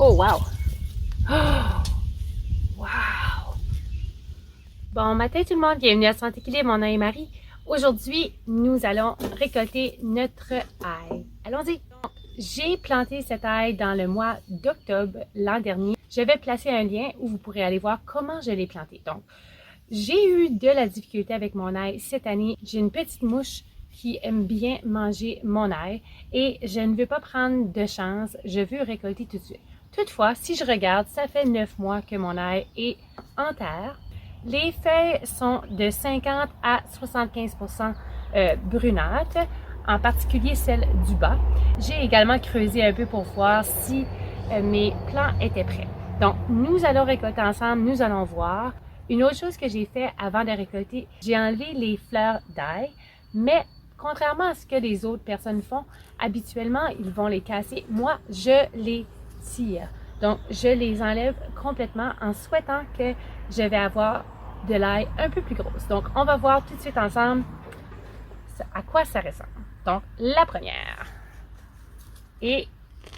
Oh, wow! Oh, wow! Bon matin tout le monde, bienvenue à Santé Équilibre, mon nom est Marie. Aujourd'hui, nous allons récolter notre ail. Allons-y! J'ai planté cette ail dans le mois d'octobre l'an dernier. Je vais placer un lien où vous pourrez aller voir comment je l'ai planté. Donc, j'ai eu de la difficulté avec mon ail cette année. J'ai une petite mouche qui aime bien manger mon ail et je ne veux pas prendre de chance. Je veux récolter tout de suite. Toutefois, si je regarde, ça fait 9 mois que mon ail est en terre. Les feuilles sont de 50 à 75% brunâtres, en particulier celles du bas. J'ai également creusé un peu pour voir si mes plants étaient prêts. Donc, nous allons récolter ensemble, nous allons voir. Une autre chose que j'ai fait avant de récolter, j'ai enlevé les fleurs d'ail, mais contrairement à ce que les autres personnes font, habituellement, ils vont les casser. Moi, je les tire. Donc, je les enlève complètement en souhaitant que je vais avoir de l'ail un peu plus grosse. Donc, on va voir tout de suite ensemble à quoi ça ressemble. Donc, la première. Et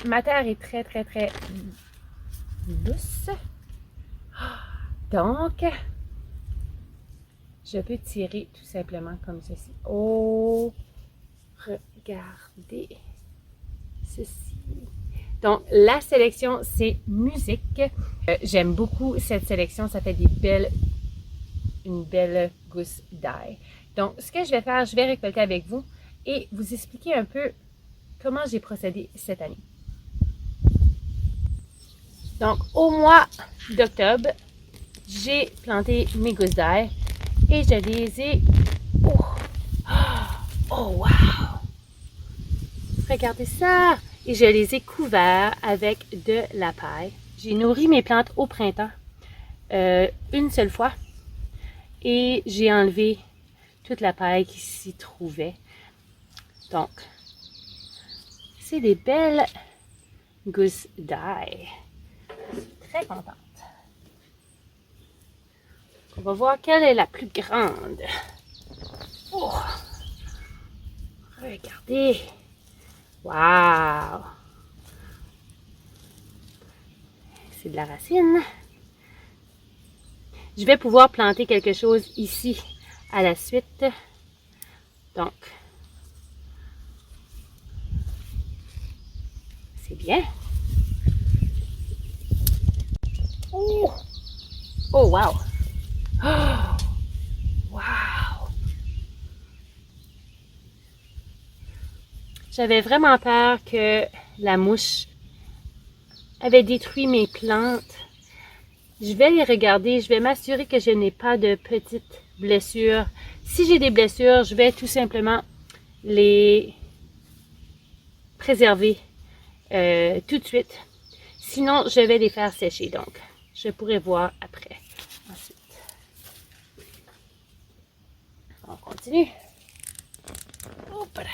ma terre est très, très, très douce. Donc, je peux tirer tout simplement comme ceci. Oh, regardez ceci. Donc, la sélection, c'est musique. J'aime beaucoup cette sélection. Ça fait une belle gousse d'ail. Donc, ce que je vais faire, je vais récolter avec vous et vous expliquer un peu comment j'ai procédé cette année. Donc, au mois d'octobre, j'ai planté mes gousses d'ail et je les ai... Oh, wow! Regardez ça! Et je les ai couverts avec de la paille. J'ai nourri mes plantes au printemps une seule fois et j'ai enlevé toute la paille qui s'y trouvait. Donc, c'est des belles gousses d'ail. Très contente. On va voir quelle est la plus grande. Oh! Regardez! Wow! C'est de la racine. Je vais pouvoir planter quelque chose ici à la suite. Donc, c'est bien. Oh! Oh, wow! Oh! Wow! J'avais vraiment peur que la mouche avait détruit mes plantes. Je vais les regarder, je vais m'assurer que je n'ai pas de petites blessures. Si j'ai des blessures, je vais tout simplement les préserver tout de suite. Sinon, je vais les faire sécher. Donc, je pourrai voir après. Ensuite, on continue. Hop là.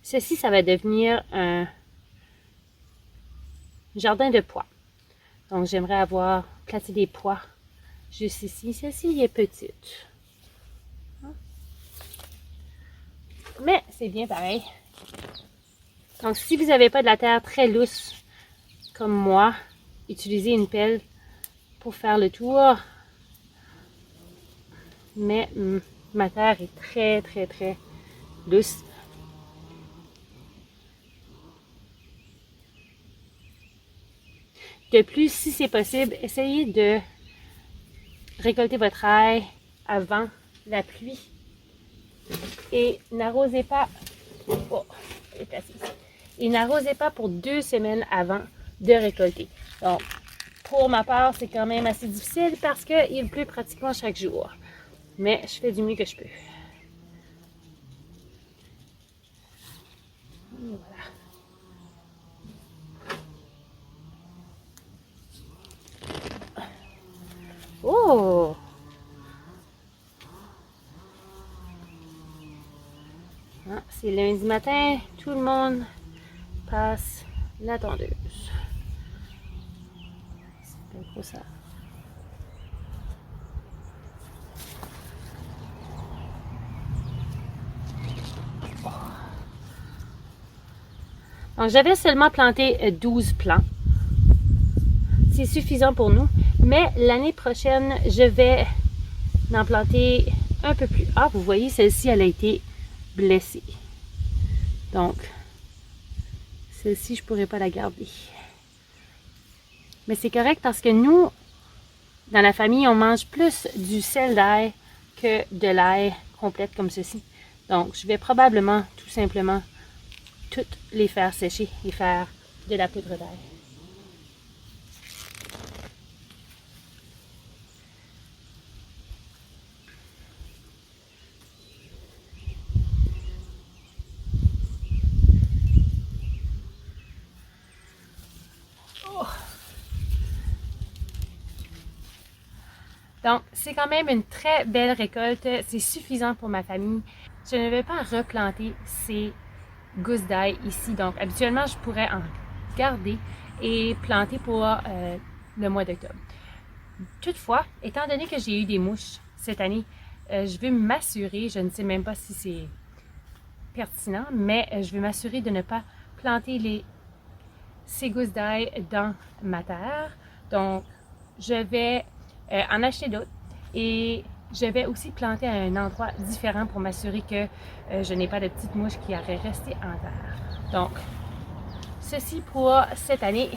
Ceci, ça va devenir un jardin de pois. Donc, j'aimerais avoir placé des pois juste ici. Celle-ci est petite. Mais c'est bien pareil. Donc, si vous n'avez pas de la terre très lousse, comme moi, utilisez une pelle pour faire le tour. Mais ma terre est très, très, très douce. De plus, si c'est possible, essayez de récolter votre ail avant la pluie. Et n'arrosez pas... Oh, et n'arrosez pas pour 2 semaines avant de récolter. Donc, pour ma part, c'est quand même assez difficile parce qu'il pleut pratiquement chaque jour. Mais je fais du mieux que je peux. Voilà. Oh! Ah, c'est lundi matin, tout le monde passe la tondeuse. C'est pas trop ça. Donc, j'avais seulement planté 12 plants. C'est suffisant pour nous. Mais l'année prochaine, je vais en planter un peu plus. Ah, vous voyez, celle-ci, elle a été blessée. Donc, celle-ci, je ne pourrais pas la garder. Mais c'est correct parce que nous, dans la famille, on mange plus du sel d'ail que de l'ail complète comme ceci. Donc, je vais probablement tout simplement toutes les faire sécher et faire de la poudre d'ail. Donc, c'est quand même une très belle récolte. C'est suffisant pour ma famille. Je ne vais pas replanter ces gousses d'ail ici. Donc, habituellement, je pourrais en garder et planter pour le mois d'octobre. Toutefois, étant donné que j'ai eu des mouches cette année, je veux m'assurer, je ne sais même pas si c'est pertinent, mais je veux m'assurer de ne pas planter ces gousses d'ail dans ma terre. Donc, je vais en acheter d'autres et je vais aussi planter à un endroit différent pour m'assurer que je n'ai pas de petites mouches qui auraient resté en terre. Donc, ceci pour cette année,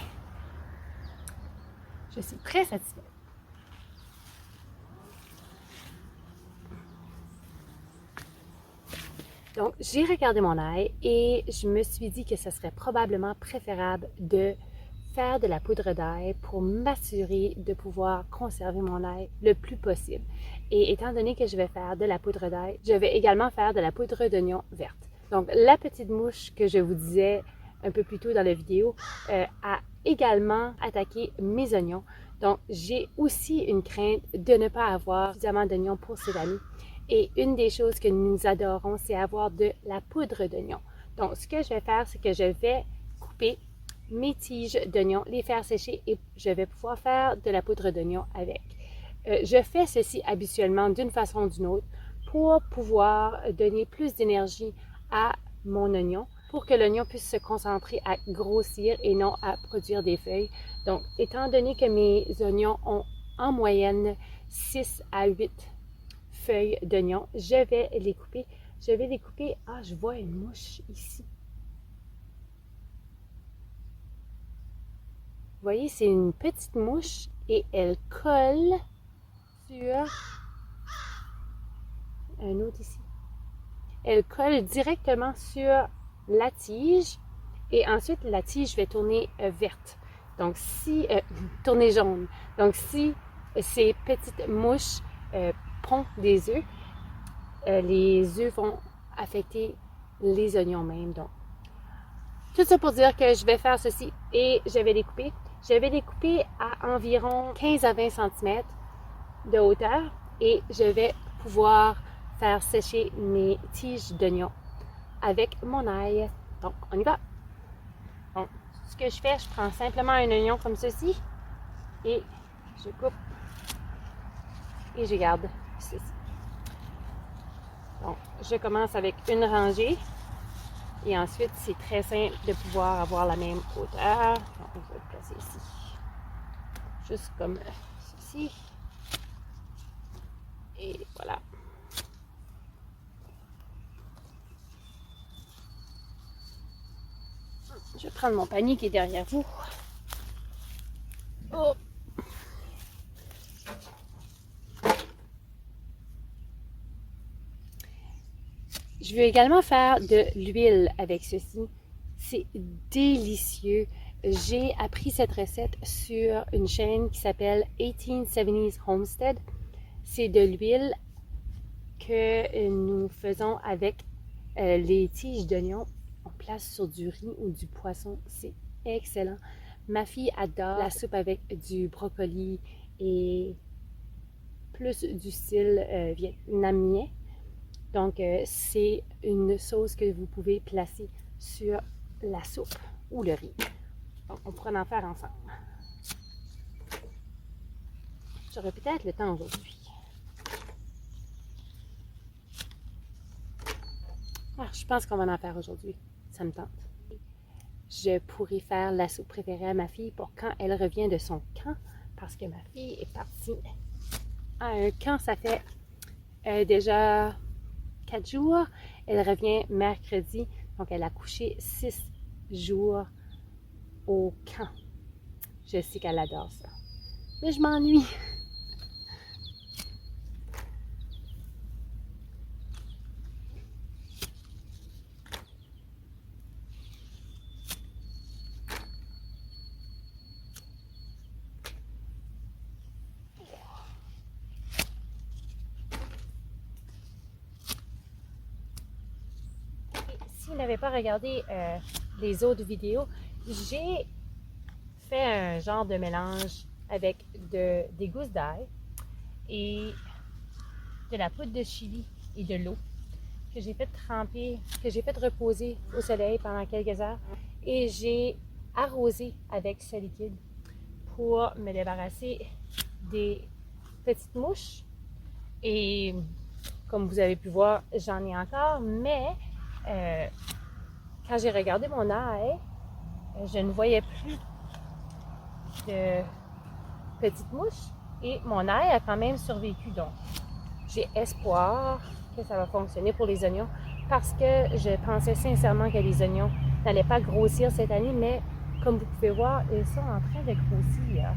je suis très satisfaite. Donc, j'ai regardé mon ail et je me suis dit que ce serait probablement préférable de faire de la poudre d'ail pour m'assurer de pouvoir conserver mon ail le plus possible. Et étant donné que je vais faire de la poudre d'ail, je vais également faire de la poudre d'oignon verte. Donc, la petite mouche que je vous disais un peu plus tôt dans la vidéo a également attaqué mes oignons. Donc, j'ai aussi une crainte de ne pas avoir suffisamment d'oignons pour cette année. Et une des choses que nous adorons, c'est avoir de la poudre d'oignon. Donc, ce que je vais faire, c'est que je vais couper mes tiges d'oignon, les faire sécher et je vais pouvoir faire de la poudre d'oignon avec. Je fais ceci habituellement d'une façon ou d'une autre pour pouvoir donner plus d'énergie à mon oignon, pour que l'oignon puisse se concentrer à grossir et non à produire des feuilles. Donc, étant donné que mes oignons ont en moyenne 6 à 8 feuilles d'oignon, je vais les couper. Je vais les couper. Ah, je vois une mouche ici. Vous voyez, c'est une petite mouche et elle colle sur un autre ici. Elle colle directement sur la tige et ensuite la tige va tourner verte. Donc si tourner jaune. Donc si ces petites mouches pondent des œufs, les œufs vont affecter les oignons même. Donc tout ça pour dire que je vais faire ceci et je vais les couper. Je vais les couper à environ 15 à 20 cm de hauteur et je vais pouvoir faire sécher mes tiges d'oignon avec mon ail. Donc, on y va. Donc, ce que je fais, je prends simplement un oignon comme ceci et je coupe et je garde ceci. Donc, je commence avec une rangée et ensuite, c'est très simple de pouvoir avoir la même hauteur. Donc, je vais le placer ici. Juste comme ceci. Et voilà. Je vais prendre mon panier qui est derrière vous. Oh. Je vais également faire de l'huile avec ceci. C'est délicieux. J'ai appris cette recette sur une chaîne qui s'appelle 1870s Homestead. C'est de l'huile que nous faisons avec les tiges d'oignon. On place sur du riz ou du poisson. C'est excellent. Ma fille adore la soupe avec du brocoli et plus du style vietnamien. Donc, c'est une sauce que vous pouvez placer sur la soupe ou le riz. Donc, on pourra en faire ensemble. J'aurai peut-être le temps aujourd'hui. Ah, je pense qu'on va en faire aujourd'hui. Ça me tente. je pourrais faire la soupe préférée à ma fille pour quand elle revient de son camp, parce que ma fille est partie à un camp, ça fait déjà 4 jours. Elle revient mercredi, donc elle a couché 6 jours au camp. Je sais qu'elle adore ça. Mais je m'ennuie. Si vous n'avez pas regardé les autres vidéos, j'ai fait un genre de mélange avec des gousses d'ail et de la poudre de chili et de l'eau que j'ai fait tremper, que j'ai fait reposer au soleil pendant quelques heures et j'ai arrosé avec ce liquide pour me débarrasser des petites mouches. Et comme vous avez pu voir, j'en ai encore, mais quand j'ai regardé mon ail, je ne voyais plus de petites mouches et mon ail a quand même survécu. Donc, j'ai espoir que ça va fonctionner pour les oignons parce que je pensais sincèrement que les oignons n'allaient pas grossir cette année, mais comme vous pouvez voir, ils sont en train de grossir.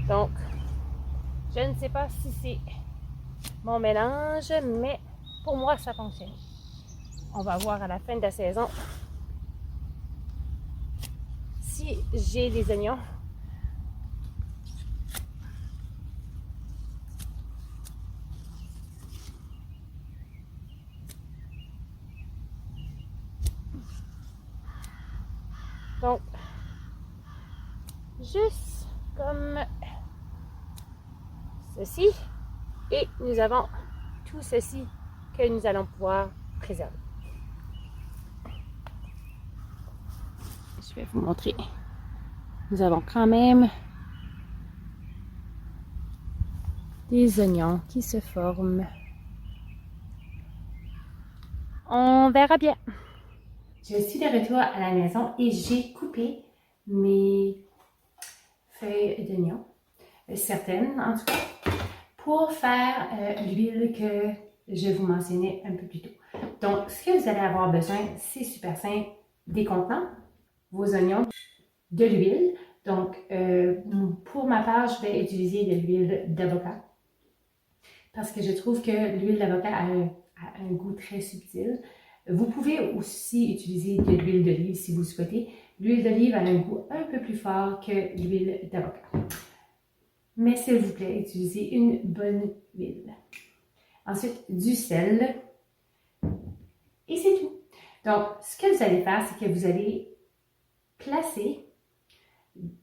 Donc, je ne sais pas si c'est mon mélange, mais pour moi, ça fonctionne. On va voir à la fin de la saison si j'ai les oignons. Donc, juste comme ceci, et nous avons tout ceci que nous allons pouvoir préserver. Je vais vous montrer. Nous avons quand même des oignons qui se forment. On verra bien. Je suis de retour à la maison et j'ai coupé mes feuilles d'oignon, certaines en tout cas, pour faire l'huile que je vous mentionnais un peu plus tôt. Donc, ce que vous allez avoir besoin, c'est super simple, des contenants, vos oignons, de l'huile. Donc, pour ma part, je vais utiliser de l'huile d'avocat parce que je trouve que l'huile d'avocat a un goût très subtil. Vous pouvez aussi utiliser de l'huile d'olive si vous le souhaitez. L'huile d'olive a un goût un peu plus fort que l'huile d'avocat. Mais s'il vous plaît, utilisez une bonne huile. Ensuite, du sel. Et c'est tout. Donc, ce que vous allez faire, c'est que vous allez placer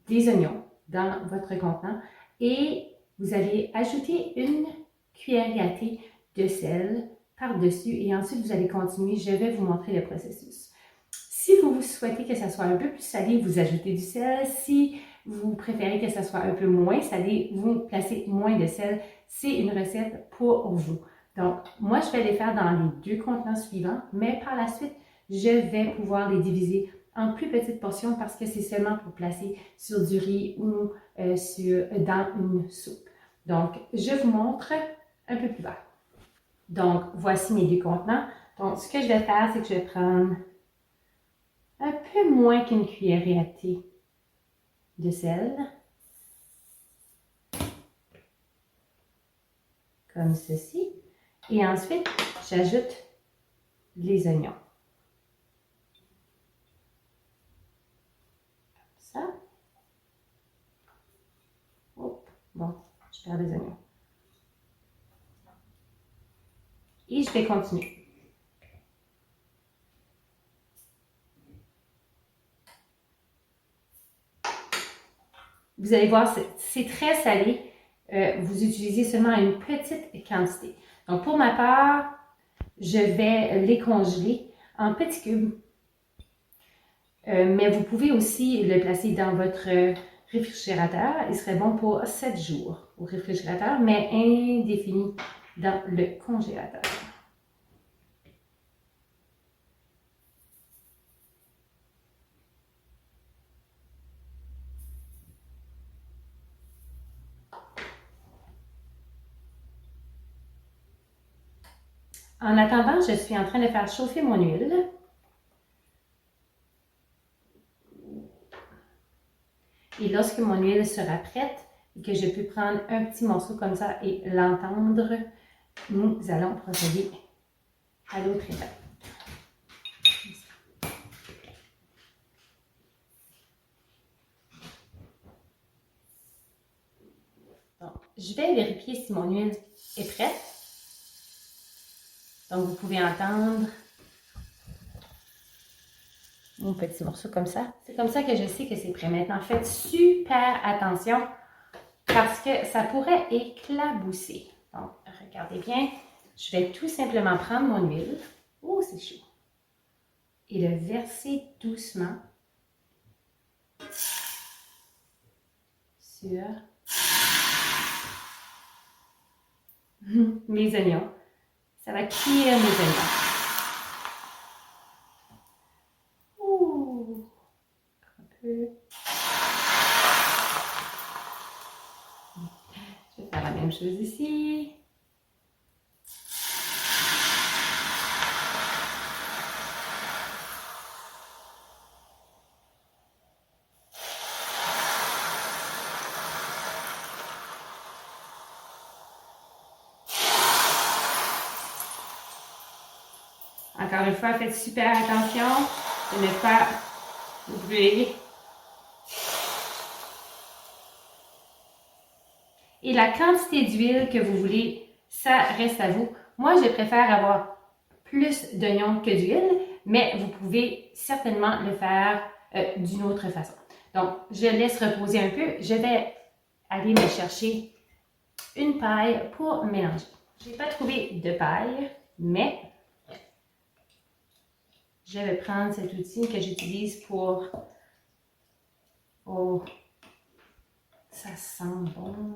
des oignons dans votre contenant et vous allez ajouter une cuillère à thé de sel par-dessus et ensuite vous allez continuer. Je vais vous montrer le processus. Si vous souhaitez que ça soit un peu plus salé, vous ajoutez du sel. Si vous préférez que ça soit un peu moins salé, vous placez moins de sel. C'est une recette pour vous. Donc, moi, je vais les faire dans les 2 contenants suivants, mais par la suite, je vais pouvoir les diviser en plus petites portions parce que c'est seulement pour placer sur du riz ou dans une soupe. Donc, je vous montre un peu plus bas. Donc, voici mes 2 contenants. Donc, ce que je vais faire, c'est que je vais prendre un peu moins qu'une cuillerée à thé de sel. Comme ceci. Et ensuite, j'ajoute les oignons. Comme ça. Oh, bon, je perds les oignons. Et je vais continuer. Vous allez voir, c'est très salé. Vous utilisez seulement une petite quantité. Donc, pour ma part, je vais les congeler en petits cubes. Mais vous pouvez aussi le placer dans votre réfrigérateur. Il serait bon pour 7 jours au réfrigérateur, mais indéfini dans le congélateur. En attendant, je suis en train de faire chauffer mon huile. Et lorsque mon huile sera prête et que je peux prendre un petit morceau comme ça et l'entendre, nous allons procéder à l'autre étape. Donc, je vais vérifier si mon huile est prête. Donc, vous pouvez entendre mon petit morceau comme ça. C'est comme ça que je sais que c'est prêt. Maintenant, faites super attention parce que ça pourrait éclabousser. Donc, regardez bien. Je vais tout simplement prendre mon huile. Oh, c'est chaud. Et le verser doucement sur mes oignons. Ça va cuire mes oignons. Ouh, un peu. Je vais faire la même chose ici. Encore une fois, faites super attention de ne pas brûler. Et la quantité d'huile que vous voulez, ça reste à vous. Moi, je préfère avoir plus d'oignons que d'huile, mais vous pouvez certainement le faire d'une autre façon. Donc, je laisse reposer un peu. Je vais aller me chercher une paille pour mélanger. Je n'ai pas trouvé de paille, mais je vais prendre cet outil que j'utilise pour... Oh, ça sent bon.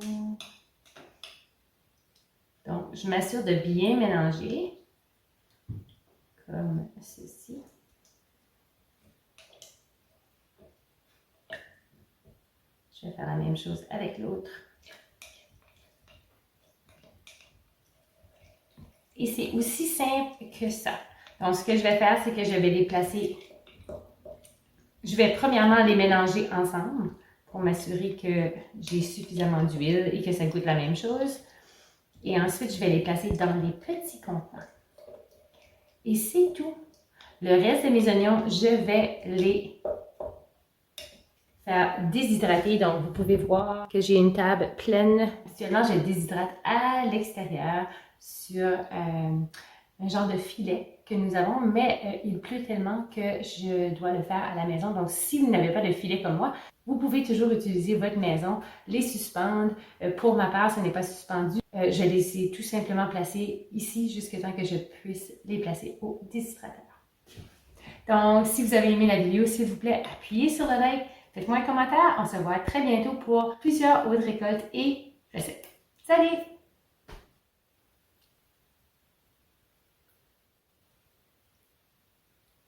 Donc, je m'assure de bien mélanger, comme ceci. Je vais faire la même chose avec l'autre. Et c'est aussi simple que ça. Donc, ce que je vais faire, c'est que je vais les placer. Je vais premièrement les mélanger ensemble pour m'assurer que j'ai suffisamment d'huile et que ça goûte la même chose. Et ensuite, je vais les placer dans les petits contenants. Et c'est tout. Le reste de mes oignons, je vais les faire déshydrater. Donc, vous pouvez voir que j'ai une table pleine. Actuellement, je déshydrate à l'extérieur sur un genre de filet que nous avons, mais il pleut tellement que je dois le faire à la maison. Donc, si vous n'avez pas de filet comme moi, vous pouvez toujours utiliser votre maison, les suspendre. Pour ma part, ce n'est pas suspendu. Je les ai tout simplement placés ici jusqu'à temps que je puisse les placer au déshydrateur. Donc, si vous avez aimé la vidéo, s'il vous plaît, appuyez sur le like, faites-moi un commentaire. On se voit très bientôt pour plusieurs autres récoltes et recettes. Salut!